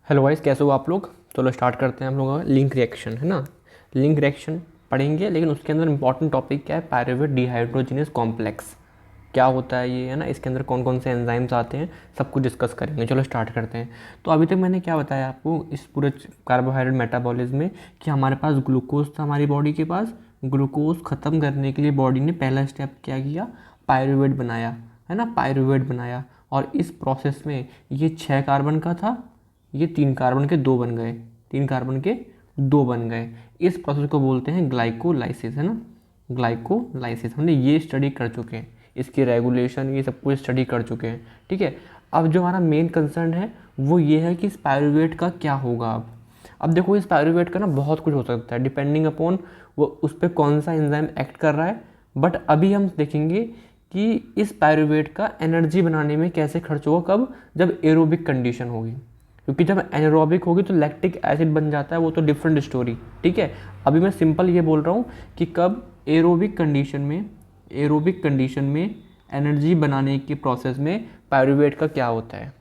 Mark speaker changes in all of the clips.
Speaker 1: Hello guys, कैसे हो आप लोग। चलो स्टार्ट करते हैं हम लोग का लिंक रिएक्शन, है ना। लिंक रिएक्शन पढ़ेंगे, लेकिन उसके अंदर इंपॉर्टेंट टॉपिक क्या है, पायरुवेट डिहाइड्रोजिनेस कॉम्प्लेक्स क्या होता है ये, है ना। इसके अंदर कौन कौन से एंजाइम्स आते हैं, सब कुछ डिस्कस करेंगे। चलो स्टार्ट करते हैं। तो अभी तक मैंने क्या बताया आपको इस पूरे कार्बोहाइड्रेट मेटाबॉलिज्म में कि हमारे पास ग्लूकोज था, हमारी बॉडी के पास। ग्लूकोज ख़त्म करने के लिए बॉडी ने पहला स्टेप क्या किया, पायरुवेट बनाया, है ना, पायरुवेट बनाया। और इस प्रोसेस में ये 6 कार्बन का था, ये 3 कार्बन के 2 बन गए, 3 कार्बन के 2 बन गए। इस प्रोसेस को बोलते हैं ग्लाइकोलाइसिस, है ना, ग्लाइकोलाइसिस। हमने ये स्टडी कर चुके हैं, इसकी रेगुलेशन ये सब कुछ स्टडी कर चुके हैं, ठीक है। अब जो हमारा मेन कंसर्न है वो ये है कि इस पायरुवेट का क्या होगा। अब देखो, इस पायरुवेट का ना बहुत कुछ हो सकता है डिपेंडिंग अपॉन वो उस पर कौन सा एंजाइम एक्ट कर रहा है। बट अभी हम देखेंगे कि इस पायरुवेट का एनर्जी बनाने में कैसे खर्च होगा, कब, जब एरोबिक कंडीशन होगी। क्योंकि जब एनारोबिक होगी तो लैक्टिक एसिड बन जाता है, वो तो डिफरेंट स्टोरी, ठीक है। अभी मैं सिंपल ये बोल रहा हूँ कि कब एरोबिक कंडीशन में एनर्जी बनाने के प्रोसेस में पायरुवेट का क्या होता है।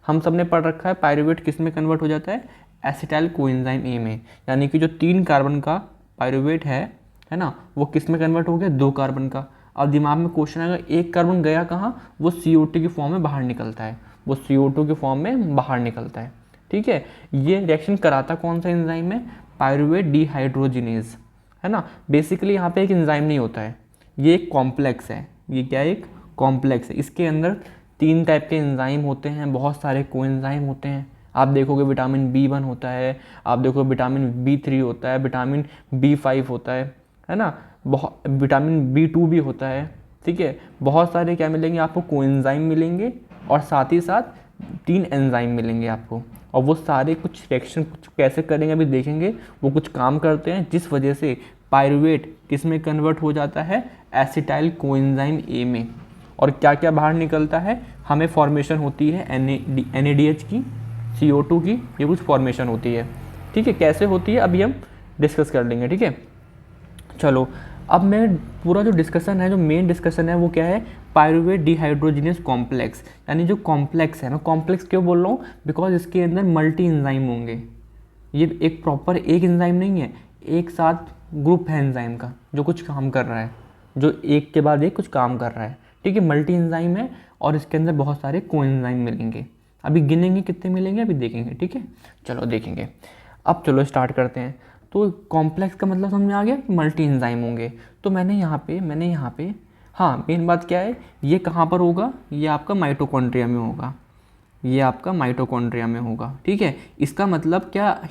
Speaker 1: हम सब ने पढ़ रखा है पायरुवेट किस में कन्वर्ट हो जाता है, एसिटाइल कोएंजाइम ए में। यानी कि जो 3 कार्बन का पायरुवेट है ना, वो किस में कन्वर्ट हो गया, 2 कार्बन का। अब दिमाग में क्वेश्चन आएगा, 1 कार्बन गया कहाँ, वो CO2 की फॉर्म में बाहर निकलता है, वो CO2 की फॉर्म में बाहर निकलता है, ठीक है। ये रिएक्शन कराता कौन सा एंजाइम है, पायरुवेट डिहाइड्रोजिनेज, है ना। बेसिकली यहाँ पे एक एंजाइम नहीं होता है, ये एक कॉम्प्लेक्स है। ये क्या है, एक कॉम्प्लेक्स है। इसके अंदर 3 टाइप के एंजाइम होते हैं, बहुत सारे कोएंजाइम होते हैं। आप देखोगे विटामिन B1 होता है, आप देखोगे विटामिन B3 होता है, विटामिन B5 होता है ना, बहुत विटामिन B2 भी होता है, ठीक है। बहुत सारे क्या मिलेंगे आपको, कोएंजाइम मिलेंगे, और साथ ही साथ 3 एंजाइम मिलेंगे आपको। और वो सारे कुछ रिएक्शन कुछ कैसे करेंगे अभी देखेंगे, वो कुछ काम करते हैं जिस वजह से पायरुवेट किस में कन्वर्ट हो जाता है, एसिटाइल कोएंजाइम ए में। और क्या क्या बाहर निकलता है, हमें फॉर्मेशन होती है NADH की, CO2 की, ये कुछ फॉर्मेशन होती है, ठीक है। कैसे होती है अभी हम डिस्कस कर लेंगे, ठीक है। चलो, अब मैं पूरा जो डिस्कशन है, जो मेन डिस्कशन है वो क्या है, पायरुवेट डिहाइड्रोजिनेस कॉम्प्लेक्स। यानी जो कॉम्प्लेक्स है, मैं कॉम्प्लेक्स क्यों बोल रहा हूँ, बिकॉज इसके अंदर मल्टी एंजाइम होंगे। ये एक प्रॉपर एक एंजाइम नहीं है, एक साथ ग्रुप है एंजाइम का जो कुछ काम कर रहा है, जो एक के बाद एक कुछ काम कर रहा है, ठीक है। मल्टी एंजाइम है और इसके अंदर बहुत सारे कोएंजाइम मिलेंगे। अभी गिनेंगे कितने मिलेंगे, अभी देखेंगे, ठीक है। चलो देखेंगे। अब चलो स्टार्ट करते हैं। तो कॉम्प्लेक्स का मतलब समझ में आ गया कि मल्टी एंजाइम होंगे। तो मैंने यहाँ पे हाँ, मेन बात क्या है, ये कहाँ पर होगा, ये आपका माइटोकॉन्ड्रिया में होगा, ये आपका माइटोकॉन्ड्रिया में होगा, ठीक है। इसका मतलब क्या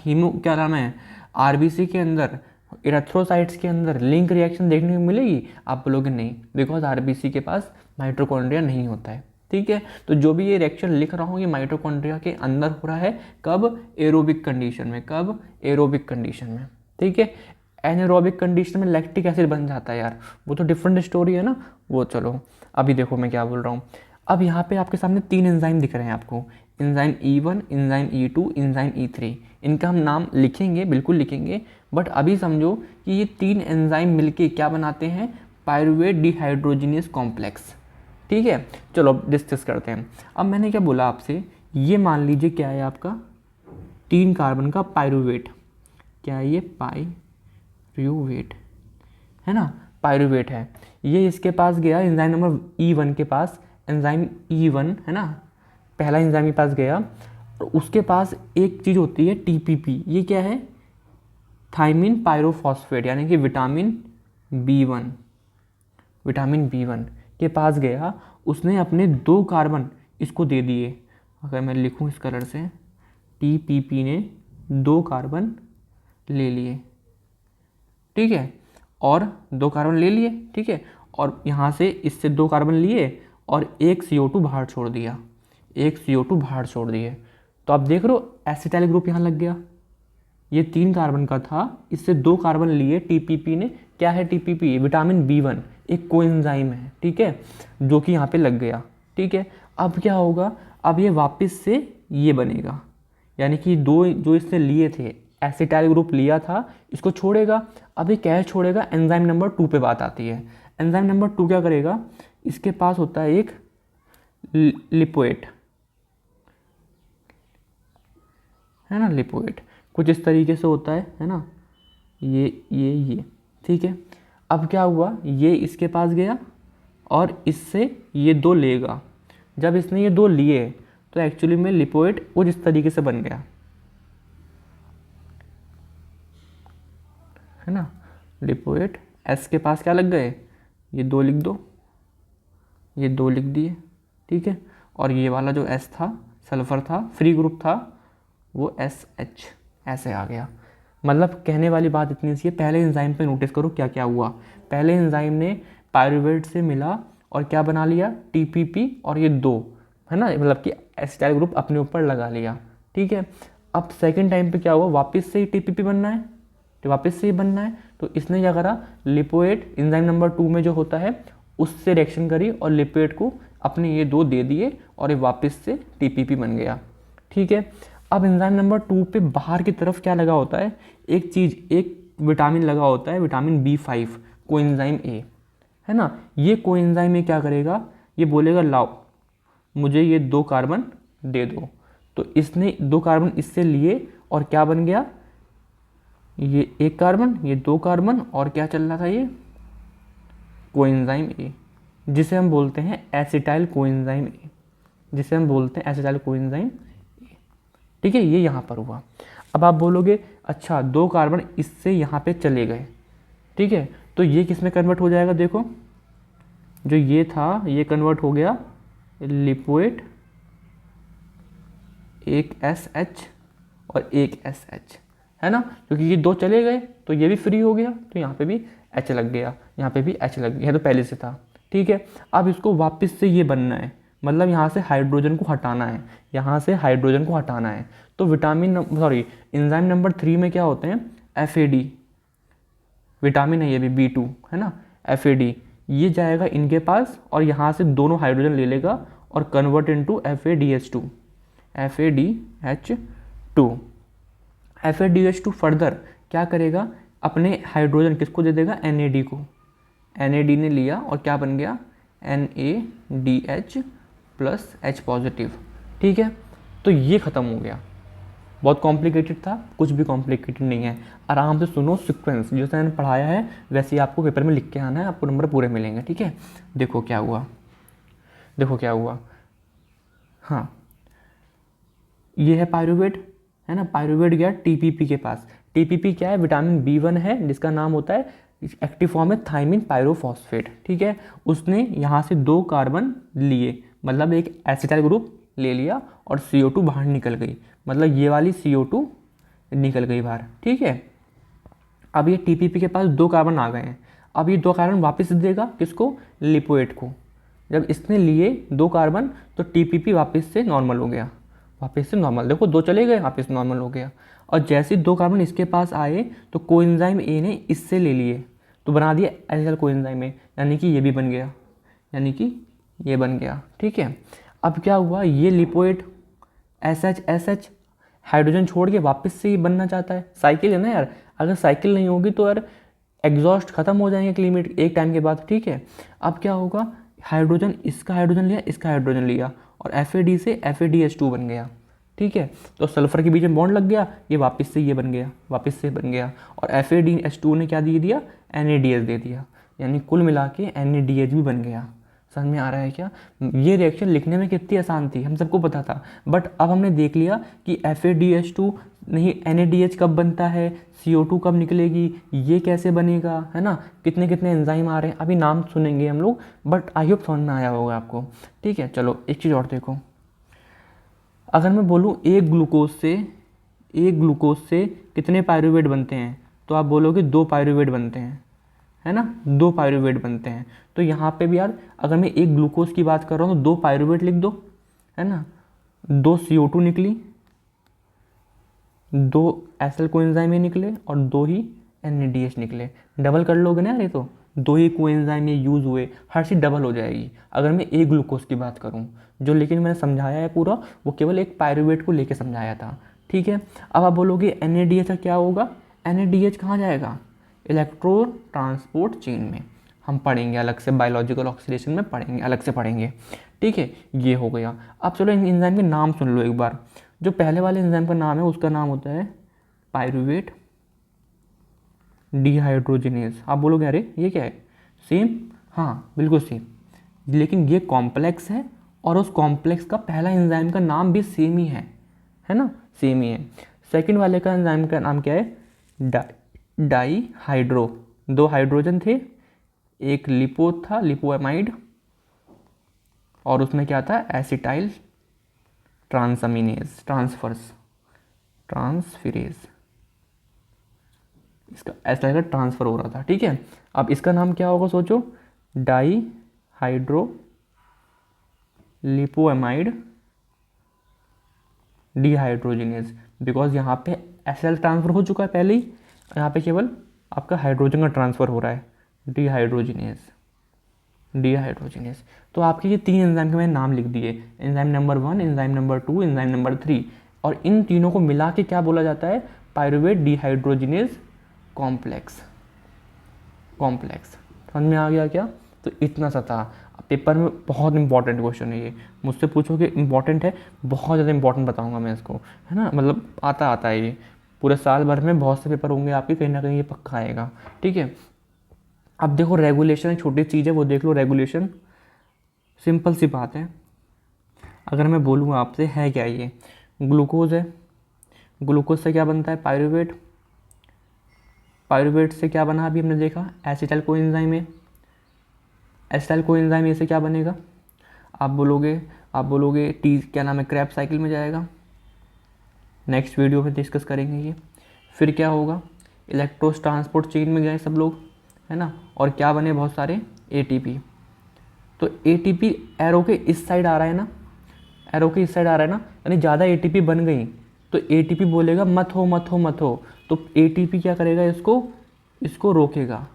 Speaker 1: नाम है, RBC के अंदर, इरेथ्रोसाइट्स के अंदर लिंक रिएक्शन देखने को मिलेगी, आप बोलोगे नहीं, बिकॉज RBC के पास माइटोकॉन्ड्रिया नहीं होता है, ठीक है। तो जो भी ये रिएक्शन लिख रहा हूँ ये माइटोकॉन्ड्रिया के अंदर हो रहा है, कब, एरोबिक कंडीशन में, कब, एरोबिक कंडीशन में, ठीक है। एनारोबिक कंडीशन में लैक्टिक एसिड बन जाता है यार, वो तो डिफरेंट स्टोरी है ना, वो चलो अभी देखो मैं क्या बोल रहा हूँ। अब यहाँ पे आपके सामने 3 एंजाइम दिख रहे हैं आपको, enzyme E1, enzyme E2, enzyme E3। इनका हम नाम लिखेंगे, बिल्कुल लिखेंगे, बट अभी समझो कि ये 3 एंजाइम मिलके क्या बनाते हैं, पायरुवेट डिहाइड्रोजिनेस कॉम्प्लेक्स, ठीक है। चलो अब डिस्कस करते हैं। अब मैंने क्या बोला आपसे, ये मान लीजिए क्या है आपका, 3 कार्बन का पायरुवेट, क्या है ये, पायरुवेट, है ना, पायरुवेट है। ये इसके पास गया एंजाइम नंबर E1 के पास, एंजाइम E1, है ना, पहला एंजाइम के पास गया। और उसके पास एक चीज़ होती है TPP, ये क्या है, थाइमिन पायरोफॉस्फेट, यानी कि विटामिन B1 के पास गया। उसने अपने 2 कार्बन इसको दे दिए। अगर मैं लिखूं इस कलर से, TPP ने 2 कार्बन ले लिए, ठीक है, और 2 कार्बन ले लिए, ठीक है। और यहाँ से इससे 2 कार्बन लिए और एक CO2 बाहर छोड़ दिया, एक CO2 बाहर छोड़ दिए। तो आप देख रहे हो एसिटाइल ग्रुप यहाँ लग गया। ये 3 कार्बन का था, इससे 2 कार्बन लिए TPP ने। क्या है TPP, विटामिन B1, एक कोएंजाइम है, ठीक है, जो कि यहाँ पे लग गया, ठीक है। अब क्या होगा, अब ये वापस से ये बनेगा, यानी कि 2 जो इससे लिए थे, एसिटाइल ग्रुप लिया था, इसको छोड़ेगा। अब ये क्या छोड़ेगा, एंजाइम नंबर 2 पे बात आती है। एंजाइम नंबर 2 क्या करेगा, इसके पास होता है एक लिपोएट, है ना, लिपोइड कुछ इस तरीके से होता है ना, ये ठीक है। अब क्या हुआ, ये इसके पास गया और इससे ये दो लेगा। जब इसने ये दो लिए तो एक्चुअली में लिपोइड कुछ इस तरीके से बन गया, है ना। लिपोइड एस के पास क्या लग गए, ये दो लिख दो, ये दो लिख दिए, ठीक है। और ये वाला जो एस था, सल्फर था, फ्री ग्रुप था, वो एस एच ऐसे आ गया। मतलब कहने वाली बात इतनी सी है, पहले एंजाइम पे नोटिस करो क्या क्या हुआ। पहले एंजाइम ने पायरुवेट से मिला और क्या बना लिया, टीपीपी, और ये दो, है ना, मतलब कि एसिटाइल ग्रुप अपने ऊपर लगा लिया, ठीक है। अब सेकेंड टाइम पे क्या हुआ, वापस से ही टीपीपी बनना है, तो वापस से ही बनना है, तो इसने क्या करा, लिपोएट एंजाइम नंबर 2 में जो होता है उससे रिएक्शन करी और लिपोएट को अपने ये दो दे दिए और ये वापस से टीपीपी बन गया, ठीक है। अब एंजाइम नंबर 2 पे बाहर की तरफ क्या लगा होता है, एक चीज़, एक विटामिन लगा होता है, विटामिन B5, कोएंजाइम ए, है ना। ये कोएंजाइम ए क्या करेगा, ये बोलेगा लाओ मुझे ये 2 कार्बन दे दो। तो इसने 2 कार्बन इससे लिए और क्या बन गया, ये 1 कार्बन, ये 2 कार्बन, और क्या चल रहा था, ये कोएंजाइम ए, जिसे हम बोलते हैं एसिटाइल कोएंजाइम ए, जिसे हम बोलते हैं एसिटाइल कोएंजाइम ए, ठीक है। ये यहाँ पर हुआ। अब आप बोलोगे अच्छा 2 कार्बन इससे यहाँ पे चले गए, ठीक है, तो ये किस में कन्वर्ट हो जाएगा, देखो जो ये था ये कन्वर्ट हो गया लिपोइड, एक SH और एक SH, है ना, क्योंकि ये दो चले गए तो ये भी फ्री हो गया, तो यहाँ पे भी H लग गया, यहाँ पे भी H लग गया, तो पहले से था, ठीक है। अब इसको वापस से ये बनना है, मतलब यहाँ से हाइड्रोजन को हटाना है, यहाँ से हाइड्रोजन को हटाना है। तो एंजाइम नंबर 3 में क्या होते हैं, FAD, विटामिन है ये भी B2, है ना, FAD, ये जाएगा इनके पास और यहाँ से दोनों हाइड्रोजन ले लेगा और convert into FADH2, FADH2 further क्या करेगा, अपने हाइड्रोजन किसको दे देगा, NAD को, NAD ने लिया और क्या बन गया, NADH प्लस H पॉजिटिव, ठीक है। तो ये ख़त्म हो गया। बहुत कॉम्प्लिकेटेड था, कुछ भी कॉम्प्लिकेटेड नहीं है, आराम से सुनो, सीक्वेंस जैसे मैंने पढ़ाया है वैसे ही आपको पेपर में लिख के आना है, आपको नंबर पूरे मिलेंगे, ठीक है। देखो क्या हुआ, देखो क्या हुआ, हाँ ये है पायरुवेट, है ना, पायरुवेट गया टीपीपी के पास। टीपीपी क्या है, विटामिन B1 है जिसका नाम होता है, एक्टिव फॉर्म है थायमिन पायरोफॉस्फेट, ठीक है। उसने यहाँ से 2 कार्बन लिए, मतलब एक एसिटाइल ग्रुप ले लिया और CO2 बाहर निकल गई, मतलब ये वाली CO2 निकल गई बाहर, ठीक है। अब ये टीपीपी के पास 2 कार्बन आ गए हैं, अब ये 2 कार्बन वापस देगा किसको, लिपोएट को। जब इसने लिए 2 कार्बन तो टीपीपी वापस से नॉर्मल हो गया, वापस से नॉर्मल, देखो 2 चले गए वापस नॉर्मल हो गया। और जैसे 2 कार्बन इसके पास आए तो कोएंजाइम ए ने इससे ले लिए तो बना दिया एसिटाइल कोएंजाइम ए, यानी कि ये भी बन गया, यानी कि ये बन गया, ठीक है। अब क्या हुआ, ये लिपोएट SH हाइड्रोजन छोड़ के वापस से ही बनना चाहता है, साइकिल है ना यार, अगर साइकिल नहीं होगी तो यार एग्जॉस्ट खत्म हो जाएंगे क्लीमेट एक टाइम के बाद, ठीक है। अब क्या होगा, हाइड्रोजन, इसका हाइड्रोजन लिया, इसका हाइड्रोजन लिया और FAD से FADH2 बन गया, ठीक है। तो सल्फर के बीच में बॉन्ड लग गया, ये वापस से ये बन गया, वापस से बन गया, और FADH2 ने क्या दे दिया, NADH दे दिया, यानी कुल मिला के NADH भी बन गया। समझ में आ रहा है क्या, ये रिएक्शन लिखने में कितनी आसान थी, हम सबको पता था, बट अब हमने देख लिया कि FADH2 नहीं, NADH कब बनता है, CO2 कब निकलेगी, ये कैसे बनेगा, है ना, कितने कितने एंजाइम आ रहे हैं, अभी नाम सुनेंगे हम लोग, बट आई होप समझ में आया होगा आपको, ठीक है। चलो एक चीज़ और देखो, अगर मैं बोलूँ एक ग्लूकोज से कितने पायरुवेट बनते हैं, तो आप बोलोगे 2 पायरुवेट बनते हैं, है ना, 2 पायरुवेट बनते हैं। तो यहाँ पे भी यार अगर मैं एक ग्लूकोज की बात कर रहा हूँ तो 2 पायरुवेट लिख दो, है ना, 2 CO2 निकली, 2 एसिटाइल कोएंजाइम ए निकले और 2 ही NADH निकले, डबल कर लोगे ना यार, ये तो 2 ही कोएंजाइम ये यूज़ हुए, हर चीज़ डबल हो जाएगी अगर मैं एक ग्लूकोज की बात करूँ, जो लेकिन मैंने समझाया है पूरा वो केवल एक पायरुवेट को लेके समझाया था, ठीक है। अब आप बोलोगे NADH का क्या होगा, NADH कहाँ जाएगा, इलेक्ट्रॉन ट्रांसपोर्ट चेन में, हम पढ़ेंगे अलग से, बायोलॉजिकल ऑक्सीडेशन में पढ़ेंगे, अलग से पढ़ेंगे, ठीक है। ये हो गया। अब चलो इन एंजाइम के नाम सुन लो एक बार, जो पहले वाले एंजाइम का नाम है उसका नाम होता है पायरुवेट डिहाइड्रोजिनेज। आप बोलोगे अरे ये क्या है, सेम, हाँ बिल्कुल सेम, लेकिन ये कॉम्प्लेक्स है और उस कॉम्प्लेक्स का पहला एंजाइम का नाम भी सेम ही है ना, सेम ही है। सेकंड वाले का एंजाइम का नाम क्या है, डाईहाइड्रो, 2 हाइड्रोजन थे, एक लिपो था, लिपोएमाइड, और उसमें क्या था, एसिटाइल ट्रांसअमीनेज, ट्रांसफिरेज, इसका ऐसा का ट्रांसफ़र हो रहा था, ठीक है। अब इसका नाम क्या होगा सोचो, डाईहाइड्रो लिपोएमाइड डिहाइड्रोजिनेज, बिकॉज यहाँ पे एसिटाइल ट्रांसफ़र हो चुका है पहले ही, यहाँ पे केवल आपका हाइड्रोजन का ट्रांसफ़र हो रहा है, डिहाइड्रोजिनेज। तो आपके ये 3 एंजाइम के मैंने नाम लिख दिए, enzyme number 1, enzyme number 2, enzyme number 3, और इन तीनों को मिला के क्या बोला जाता है, पायरुवेट डिहाइड्रोजिनेज कॉम्प्लेक्स। समझ में आ गया क्या? तो इतना सा था। पेपर में बहुत इंपॉर्टेंट क्वेश्चन है ये, मुझसे पूछो कि इंपॉर्टेंट है, बहुत ज़्यादा इंपॉर्टेंट बताऊंगा मैं इसको, है ना, मतलब आता है ये, पूरे साल भर में बहुत से पेपर होंगे आपके, कहीं ना कहीं ये पक्का आएगा, ठीक है। अब देखो रेगुलेशन एक छोटी चीज़ है, वो देख लो, रेगुलेशन सिंपल सी बात है। अगर मैं बोलूँगा आपसे है क्या ये, ग्लूकोज है, ग्लूकोज से क्या बनता है, पायरुवेट से क्या बना अभी हमने देखा, एसिटाइल कोएंजाइम है, एसिटाइल कोएंजाइम से क्या बनेगा, आप बोलोगे टी क्या नाम है, क्रैब साइकिल में जाएगा, नेक्स्ट वीडियो में डिस्कस करेंगे ये। फिर क्या होगा, इलेक्ट्रोस ट्रांसपोर्ट चेन में गए सब लोग, है ना, और क्या बने बहुत सारे एटीपी। तो एटीपी एरो के इस साइड आ रहा है ना, यानी ज़्यादा एटीपी बन गई तो एटीपी बोलेगा मत हो, तो एटीपी क्या करेगा, इसको रोकेगा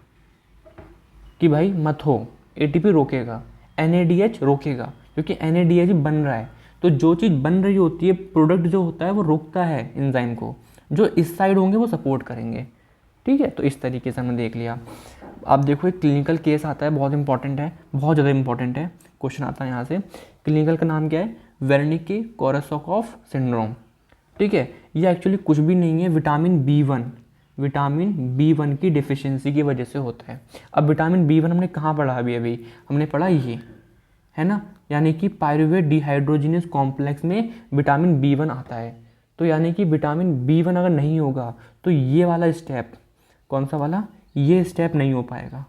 Speaker 1: कि भाई मत हो, एटीपी रोकेगा, NADH रोकेगा, क्योंकि NADH बन रहा है। तो जो चीज़ बन रही होती है, प्रोडक्ट जो होता है वो रोकता है एंजाइम को, जो इस साइड होंगे वो सपोर्ट करेंगे, ठीक है। तो इस तरीके से हमने देख लिया। अब देखो एक क्लिनिकल केस आता है, बहुत इंपॉर्टेंट है, बहुत ज़्यादा इंपॉर्टेंट है, क्वेश्चन आता है यहाँ से। क्लिनिकल का नाम क्या है, वेर्निके-कोरेसॉकोफ सिंड्रोम, ठीक है। ये एक्चुअली कुछ भी नहीं है, विटामिन B1 की डिफिशियंसी की वजह से होता है। अब विटामिन B1 हमने कहाँ पढ़ा, अभी हमने पढ़ा ये, है ना, यानी कि पायरुवेट डिहाइड्रोजिनेज कॉम्प्लेक्स में विटामिन B1 आता है। तो यानी कि विटामिन B1 अगर नहीं होगा तो ये वाला स्टेप, कौन सा वाला, ये स्टेप नहीं हो पाएगा।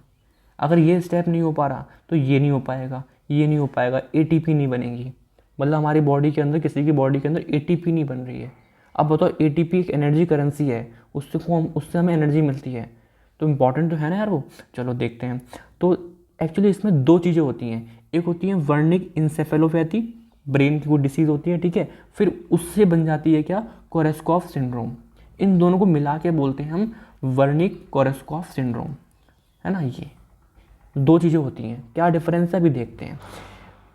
Speaker 1: अगर ये स्टेप नहीं हो पा रहा तो ये नहीं हो पाएगा, ATP नहीं बनेगी, मतलब हमारी बॉडी के अंदर, किसी की बॉडी के अंदर ATP नहीं बन रही है। अब बताओ, ATP एक एनर्जी करेंसी है, उससे हमें एनर्जी मिलती है, तो इम्पॉर्टेंट तो है ना यार वो। चलो देखते हैं। तो एक्चुअली इसमें 2 चीज़ें होती हैं, एक होती है वर्निक इंसेफेलोपैथी, ब्रेन की कोई डिसीज़ होती है, ठीक है, फिर उससे बन जाती है क्या, कोरेसकॉफ सिंड्रोम। इन दोनों को मिला के बोलते हैं हम वर्निक कोरेसकॉफ सिंड्रोम, है ना। ये 2 चीज़ें होती हैं, क्या डिफरेंस है अभी देखते हैं।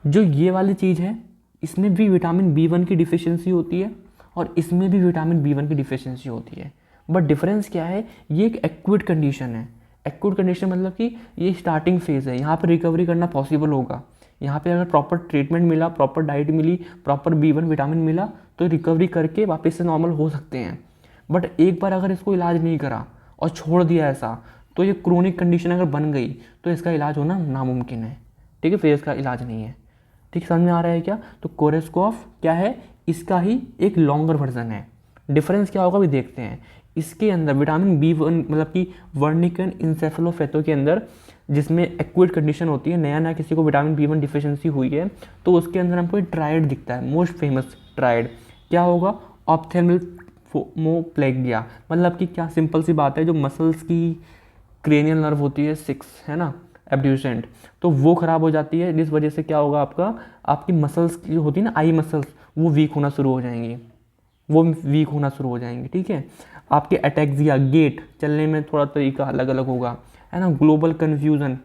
Speaker 1: जो ये वाली चीज़ है, इसमें भी विटामिन B1 की डिफिशियंसी होती है और इसमें भी विटामिन B1 की डिफिशियंसी होती है, बट डिफरेंस क्या है, ये एक एक्यूट कंडीशन है। एक्यूट कंडीशन मतलब कि ये स्टार्टिंग फेज़ है, यहाँ पर रिकवरी करना पॉसिबल होगा। यहाँ पे अगर प्रॉपर ट्रीटमेंट मिला, प्रॉपर डाइट मिली, प्रॉपर B1 विटामिन मिला तो रिकवरी करके वापस से नॉर्मल हो सकते हैं। बट एक बार अगर इसको इलाज नहीं करा और छोड़ दिया ऐसा, तो ये क्रोनिक कंडीशन अगर बन गई तो इसका इलाज होना नामुमकिन है, ठीक है, फिर इसका इलाज नहीं है, ठीक, समझ में आ रहा है क्या। तो कोरेसकॉफ क्या है, इसका ही एक लॉन्गर वर्जन है। डिफरेंस क्या होगा अभी देखते हैं। इसके अंदर विटामिन B1 मतलब कि वर्निकन इंसेफेलोपैथो के अंदर, जिसमें एक्यूट कंडीशन होती है, नया किसी को विटामिन B1 डिफिशियंसी हुई है, तो उसके अंदर हमको एक ट्रायड दिखता है, मोस्ट फेमस ट्रायड क्या होगा, ऑप्थेल्मोप्लेगिया, मतलब कि क्या, सिंपल सी बात है, जो मसल्स की क्रेनियल नर्व होती है 6, है ना, एब्ड्यूसेंट, तो वो ख़राब हो जाती है, जिस वजह से क्या होगा, आपकी मसल्स की होती है ना, आई मसल्स, वो वीक होना शुरू हो जाएंगी, ठीक है। आपके अटैक्सिया, गेट, चलने में थोड़ा तरीका अलग अलग होगा, है ना, ग्लोबल कन्फ्यूज़न,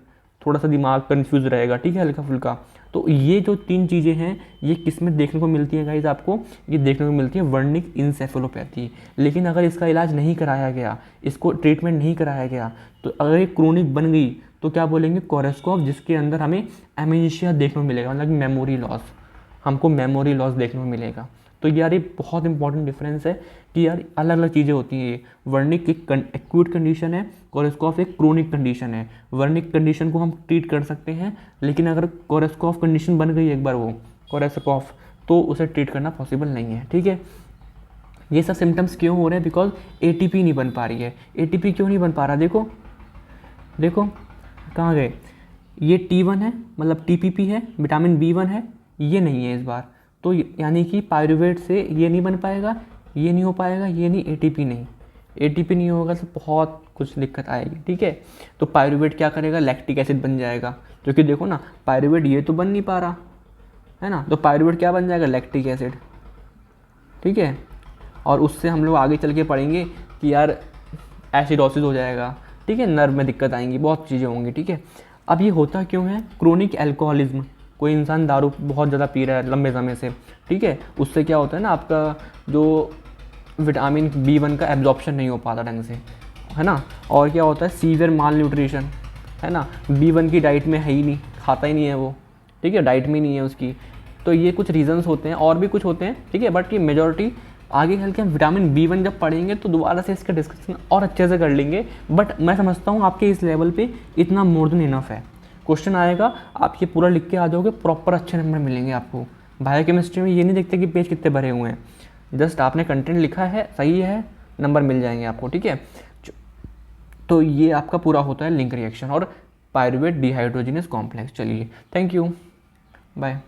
Speaker 1: थोड़ा सा दिमाग कन्फ्यूज़ रहेगा, ठीक है, हल्का फुल्का। तो ये जो 3 चीज़ें हैं, ये किस में देखने को मिलती हैं गाइस, आपको ये देखने को मिलती है वर्निक इंसेफेलोपैथी। लेकिन अगर इसका इलाज नहीं कराया गया, इसको ट्रीटमेंट नहीं कराया गया, तो अगर ये क्रोनिक बन गई तो क्या बोलेंगे, कोरेसकॉफ, जिसके अंदर हमें एमेनेशिया देखने को मिलेगा, मतलब मेमोरी लॉस, हमको मेमोरी लॉस देखने को मिलेगा। तो यार ये बहुत इंपॉर्टेंट डिफरेंस है कि यार अलग अलग चीज़ें होती हैं। ये वर्निक एक एक्यूट कंडीशन है, कोरेस्कॉफ एक क्रोनिक कंडीशन है। वर्निक कंडीशन को हम ट्रीट कर सकते हैं, लेकिन अगर कोरेस्कॉफ कंडीशन बन गई एक बार वो कोरेस्कॉफ, तो उसे ट्रीट करना पॉसिबल नहीं है। ठीक है, ये सब सिम्टम्स क्यों हो रहे हैं? बिकॉज एटीपी नहीं बन पा रही है। एटीपी क्यों नहीं बन पा रहा? देखो देखो कहाँ गए, ये T1 है, मतलब TPP है, विटामिन B1 है, ये नहीं है इस बार। तो यानी कि पायरुवेट से ये नहीं बन पाएगा, ये नहीं हो पाएगा, ये नहीं, एटीपी नहीं। एटीपी नहीं होगा तो बहुत कुछ दिक्कत आएगी। ठीक है, तो पायरुवेट क्या करेगा? लैक्टिक एसिड बन जाएगा, जो कि देखो ना पायरुवेट ये तो बन नहीं पा रहा है ना, तो पायरुवेट क्या बन जाएगा? Lactic acid. ठीक है, और उससे हम लोग आगे चल के पढ़ेंगे कि यार एसिडोसिस हो जाएगा। ठीक है, नर्व में दिक्कत आएंगी, बहुत चीज़ें होंगी। ठीक है, अब ये होता क्यों है? क्रोनिक एल्कोहलिज्म, कोई इंसान दारू बहुत ज़्यादा पी रहा है लंबे समय से, ठीक है, उससे क्या होता है ना, आपका जो विटामिन B1 का एब्जॉर्प्शन नहीं हो पाता ढंग से, है ना। और क्या होता है? सीवियर माल न्यूट्रिशन, है ना, B1 की डाइट में है ही नहीं, खाता ही नहीं है वो। ठीक है, डाइट में नहीं है उसकी। तो ये कुछ रीजंस होते हैं, और भी कुछ होते हैं। ठीक है, बट ये मेजॉरिटी आगे चल के हम विटामिन B1 जब पढ़ेंगे तो दोबारा से इसका डिस्कशन और अच्छे से कर लेंगे। बट मैं समझता हूँ आपके इस लेवल पे इतना मोर देन इनफ है। क्वेश्चन आएगा, आप ये पूरा लिख के आ जाओगे, प्रॉपर अच्छे नंबर मिलेंगे आपको। बायोकेमिस्ट्री में ये नहीं देखते कि पेज कितने भरे हुए हैं, जस्ट आपने कंटेंट लिखा है, सही है, नंबर मिल जाएंगे आपको। ठीक है, तो ये आपका पूरा होता है लिंक रिएक्शन और पायरुवेट डिहाइड्रोजिनस कॉम्प्लेक्स। चलिए, थैंक यू, बाय।